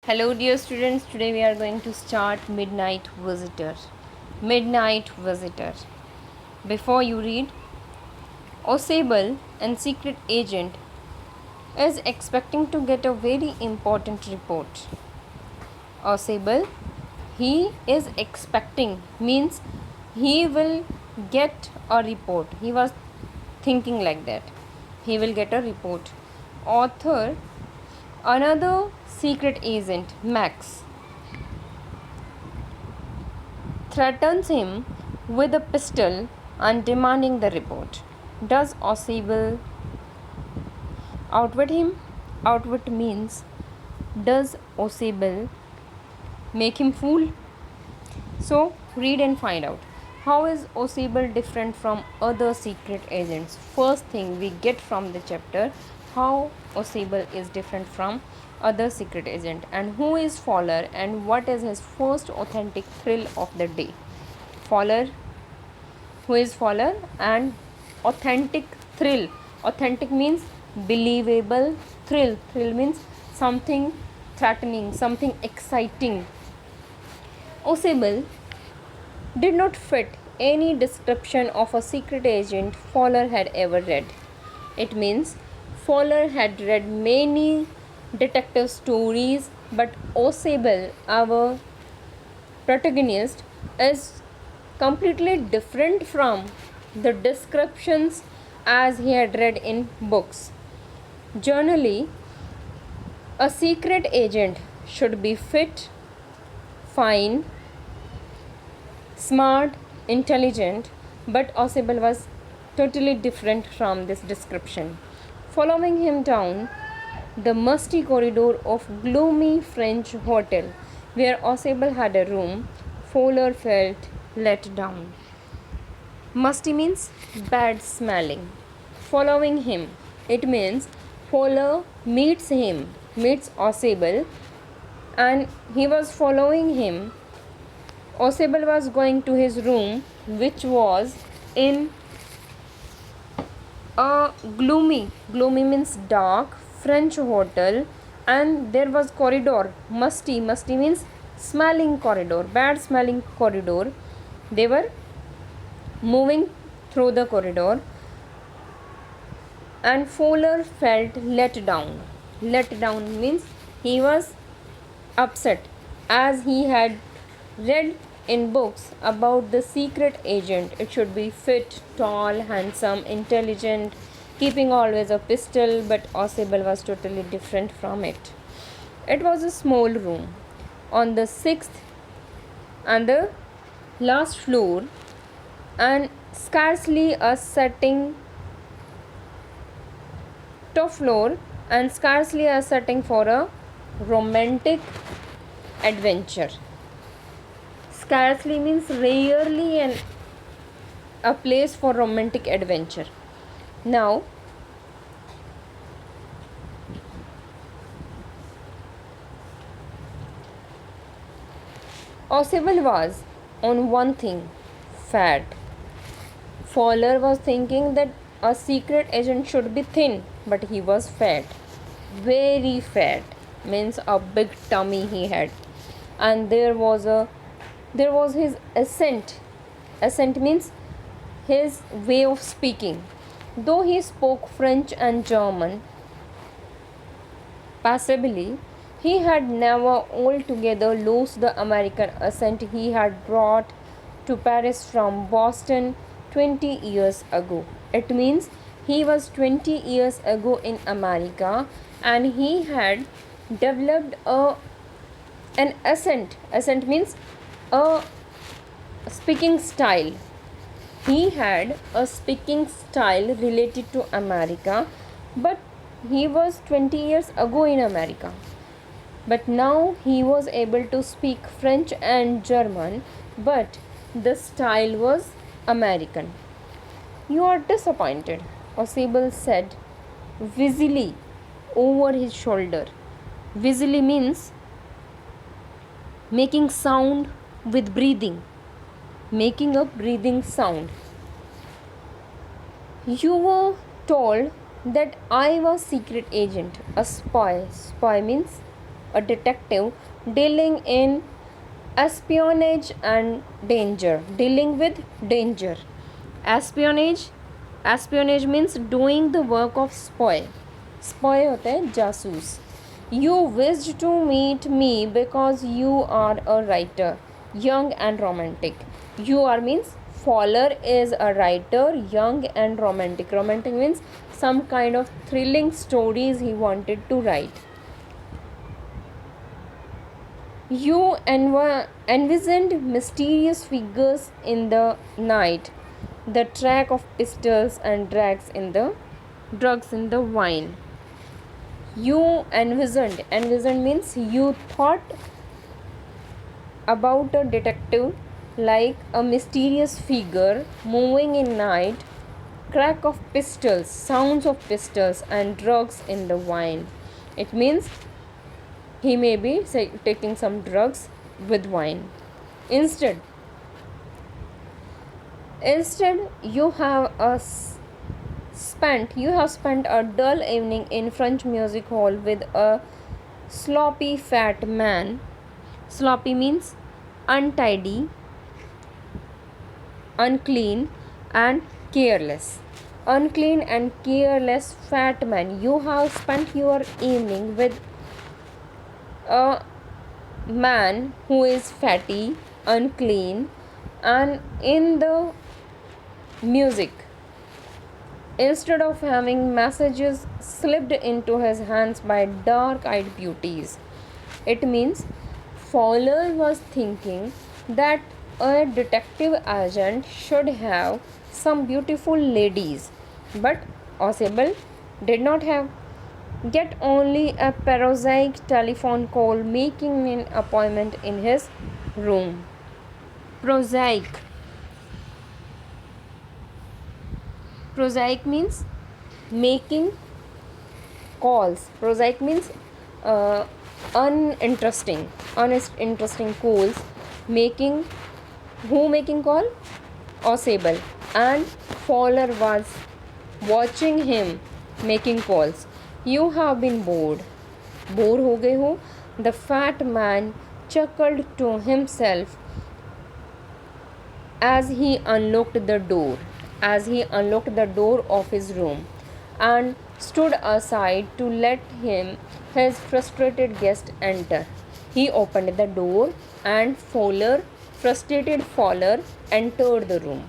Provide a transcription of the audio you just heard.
Hello, dear students. Today we are going to start Midnight Visitor. Midnight Visitor. Before you read, Osable, and secret agent, is expecting to get a very important report. Osable, he is expecting, means he will get a report. He was thinking like that. He will get a report. Author, another secret agent, Max, threatens him with a pistol and demanding the report. Does Osable outwit him? Outwit means, does Osable make him fool? So read and find out. How is Osable different from other secret agents? First thing we get from the chapter, how Osable is different from other secret agent, and who is Fowler, and what is his first authentic thrill of the day. Fowler, who is Fowler, and authentic thrill. Authentic means believable, thrill means something threatening, something exciting. Osable did not fit any description of a secret agent Fowler had ever read. It means Fowler had read many detective stories, but Osable, our protagonist, is completely different from the descriptions as he had read in books. Generally, a secret agent should be fit, fine, smart, intelligent, but Osable was totally different from this description. Following him down the musty corridor of gloomy French hotel where Osable had a room, Fowler felt let down. Musty means bad smelling. Following him, it means Fowler meets Osable, and he was following him. Osable was going to his room, which was in a gloomy means dark French hotel, and there was corridor, musty means smelling corridor, bad smelling corridor. They were moving through the corridor, and Fowler felt let down. Let down means he was upset, as he had read in books about the secret agent. It should be fit, tall, handsome, intelligent, keeping always a pistol, but Osable was totally different from it. It was a small room on the 6th and the last floor, and scarcely a setting top floor, and scarcely a setting for a romantic adventure. Scarcely means rarely a place for romantic adventure. Now, Osable was on one thing, fat. Fowler was thinking that a secret agent should be thin, but he was fat. Very fat means a big tummy he had, and there was his accent. Accent means his way of speaking. Though he spoke French and German passably, he had never altogether lost the American accent he had brought to Paris from Boston 20 years ago. It means he was 20 years ago in America, and he had developed an accent. Accent means a speaking style. He had a speaking style related to America, but he was 20 years ago in America. But now he was able to speak French and German, but the style was American. You are disappointed, Osable said wheezily over his shoulder. Wheezily means making sound with breathing, making a breathing sound. You were told that I was secret agent, a spy. Spy means a detective dealing in espionage and danger, dealing with danger. Espionage, espionage means doing the work of spy. Spy होता है जासूस. You wished to meet me because you are a writer, young and romantic. You are means Fowler is a writer, young and romantic. Romantic means some kind of thrilling stories he wanted to write. You envisioned mysterious figures in the night, the track of pistols and drugs in the wine. You envisioned means you thought about a detective like a mysterious figure moving in night, crack of pistols, sounds of pistols and drugs in the wine. It means he may be taking some drugs with wine. Instead you have spent a dull evening in French music hall with a sloppy fat man. Sloppy means untidy, unclean and careless. Unclean and careless fat man. You have spent your evening with a man who is fatty, unclean and in the music. Instead of having messages slipped into his hands by dark-eyed beauties. It means Fowler was thinking that a detective agent should have some beautiful ladies, but Ausable did not have. Get only a prosaic telephone call making an appointment in his room. Prosaic. Prosaic means making calls. Prosaic means uninteresting calls. Making call? Ausable. And Fowler was watching him making calls. You have been bored. Bore हो गए हो? The fat man chuckled to himself as he unlocked the door of his room and stood aside to let his frustrated guest enter. He opened the door and frustrated Fowler entered the room.